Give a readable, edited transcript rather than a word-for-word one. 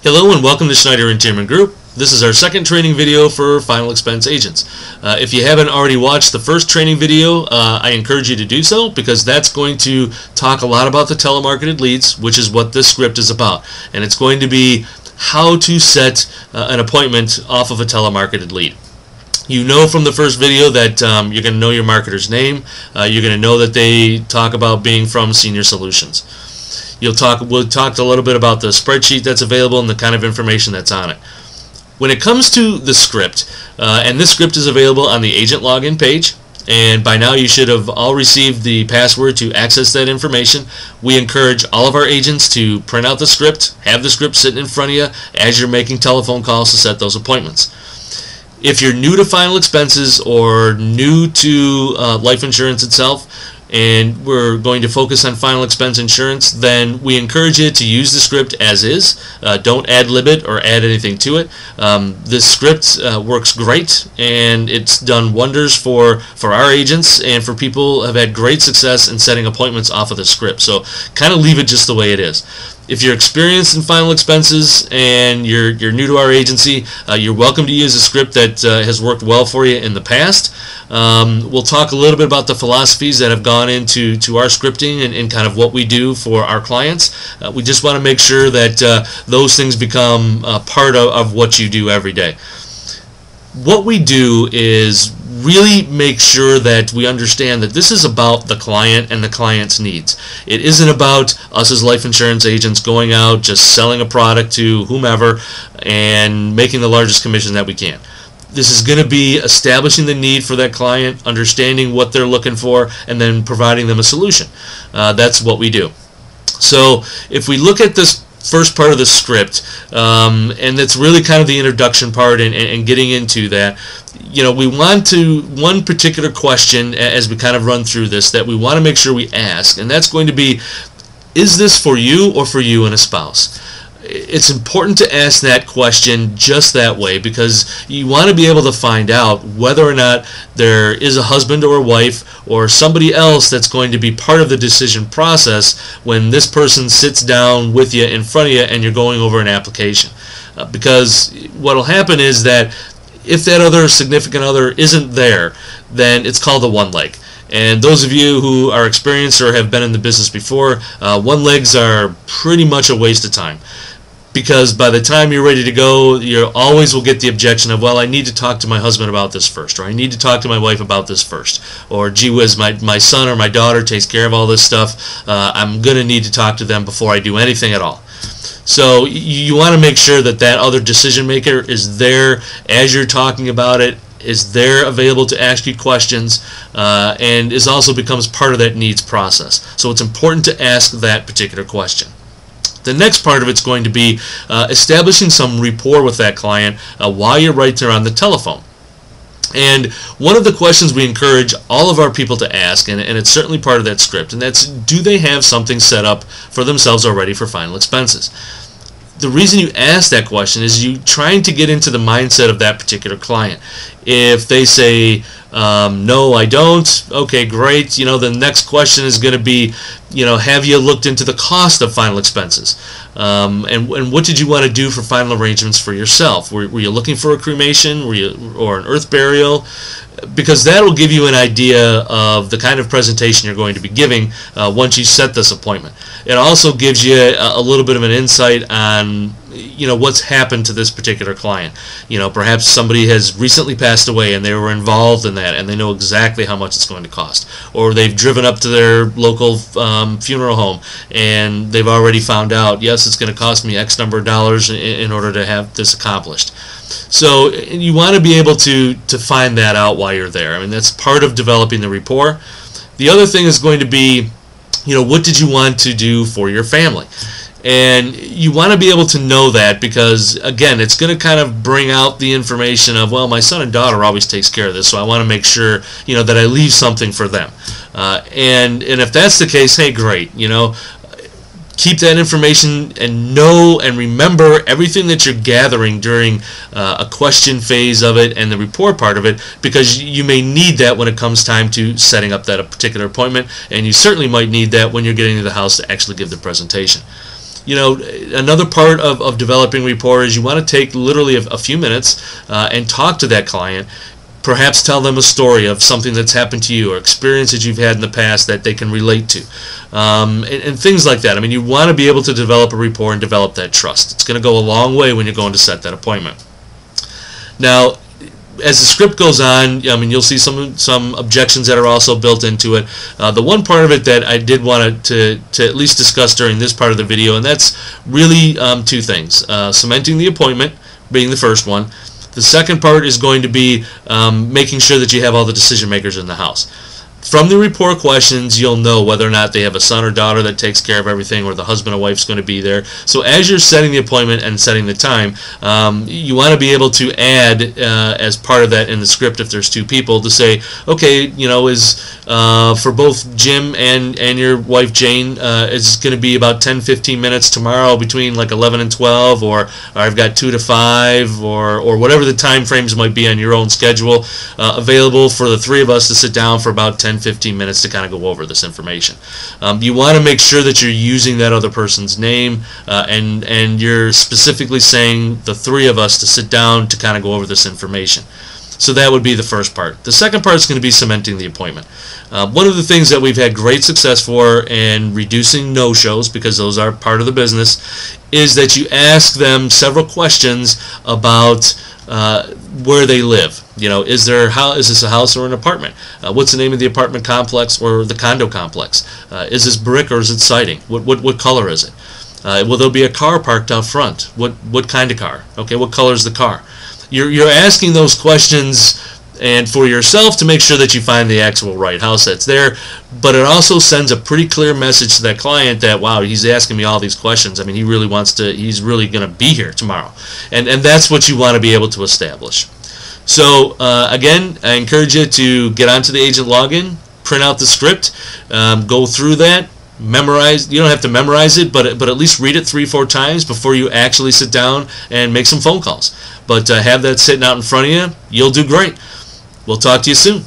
Hello and welcome to Schneider and Tierman Group. This is our second training video for final expense agents. If you haven't already watched the first training video, I encourage you to do so because that's going to talk a lot about the telemarketed leads, which is what this script is about. And it's going to be how to set an appointment off of a telemarketed lead. You know from the first video that you're going to know your marketer's name. You're going to know that they talk about being from Senior Solutions. We'll talk a little bit about the spreadsheet that's available and the kind of information that's on it. When it comes to the script, and this script is available on the agent login page, and by now you should have all received the password to access that information. We encourage all of our agents to print out the script, have the script sitting in front of you as you're making telephone calls to set those appointments. If you're new to final expenses or new to life insurance itself, and we're going to focus on final expense insurance, then we encourage you to use the script as is. Don't ad-lib it or add anything to it. This script works great, and it's done wonders for our agents and for people who have had great success in setting appointments off of the script. So kind of leave it just the way it is. If you're experienced in final expenses and you're new to our agency, you're welcome to use a script that has worked well for you in the past. We'll talk a little bit about the philosophies that have gone into our scripting and kind of what we do for our clients. We just want to make sure that those things become part of what you do every day. What we do is really make sure that we understand that this is about the client and the client's needs. It isn't about us as life insurance agents going out just selling a product to whomever and making the largest commission that we can. This is going to be establishing the need for that client, understanding what they're looking for, and then providing them a solution. That's what we do. So if we look at this first part of the script, and that's really kind of the introduction part and getting into that, we want to, one particular question as we kind of run through this that we want to make sure we ask, and that's going to be, is this for you or for you and a spouse? It's important to ask that question just that way because you want to be able to find out whether or not there is a husband or a wife or somebody else that's going to be part of the decision process when this person sits down with you in front of you and you're going over an application. Because what will happen is that if that other significant other isn't there, then it's called a one leg. And those of you who are experienced or have been in the business before, one legs are pretty much a waste of time. Because by the time you're ready to go, you always will get the objection of, well, I need to talk to my husband about this first, or I need to talk to my wife about this first, or gee whiz, my son or my daughter takes care of all this stuff. I'm going to need to talk to them before I do anything at all. So you want to make sure that that other decision maker is there as you're talking about it, is there available to ask you questions, and is also becomes part of that needs process. So it's important to ask that particular question. The next part of it's going to be establishing some rapport with that client while you're right there on the telephone. And one of the questions we encourage all of our people to ask, and it's certainly part of that script, and that's, do they have something set up for themselves already for final expenses? The reason you ask that question is you trying to get into the mindset of that particular client. If they say, no, I don't, okay, great, the next question is going to be, have you looked into the cost of final expenses? And what did you want to do for final arrangements for yourself? Were you looking for a cremation or an earth burial? Because that will give you an idea of the kind of presentation you're going to be giving once you set this appointment. It also gives you a little bit of an insight on what's happened to this particular client. Perhaps somebody has recently passed away and they were involved in that and they know exactly how much it's going to cost. Or they've driven up to their local funeral home and they've already found out, yes, it's going to cost me X number of dollars in order to have this accomplished. So you want to be able to find that out while you're there. I mean, that's part of developing the rapport. The other thing is going to be, what did you want to do for your family? And you want to be able to know that because, again, it's going to kind of bring out the information of, well, my son and daughter always takes care of this, so I want to make sure, that I leave something for them. And if that's the case, hey, great, keep that information and know and remember everything that you're gathering during a question phase of it and the rapport part of it, because you may need that when it comes time to setting up that particular appointment, and you certainly might need that when you're getting to the house to actually give the presentation. another part of developing rapport is you want to take literally a few minutes and talk to that client. Perhaps tell them a story of something that's happened to you or experiences you've had in the past that they can relate to, and things like that. I mean, you want to be able to develop a rapport and develop that trust. It's going to go a long way when you're going to set that appointment. Now, as the script goes on, I mean, you'll see some objections that are also built into it. The one part of it that I did want to at least discuss during this part of the video, and that's really two things. Cementing the appointment being the first one. The second part is going to be making sure that you have all the decision makers in the house. From the rapport questions, you'll know whether or not they have a son or daughter that takes care of everything, or the husband or wife's going to be there. So as you're setting the appointment and setting the time, you want to be able to add as part of that in the script, if there's two people, to say, okay, is for both Jim and your wife Jane, it's going to be about 10-15 minutes tomorrow between like 11 and 12, or I've got 2 to 5, or whatever the time frames might be on your own schedule, available for the three of us to sit down for about 10-15 minutes to kind of go over this information. You want to make sure that you're using that other person's name, and you're specifically saying the three of us to sit down to kind of go over this information. So that would be the first part. The second part is going to be cementing the appointment. One of the things that we've had great success for in reducing no-shows, because those are part of the business, is that you ask them several questions about where they live. Is this a house or an apartment? What's the name of the apartment complex or the condo complex? Is this brick or is it siding? What color is it? Will there be a car parked out front? What kind of car? Okay, what color is the car? You're asking those questions, and for yourself to make sure that you find the actual right house that's there, but it also sends a pretty clear message to that client that, wow, he's asking me all these questions. I mean, he's really going to be here tomorrow. And that's what you want to be able to establish. So again, I encourage you to get onto the agent login, print out the script, go through that, memorize. You don't have to memorize it, but at least read it 3-4 times before you actually sit down and make some phone calls. But have that sitting out in front of you. You'll do great. We'll talk to you soon.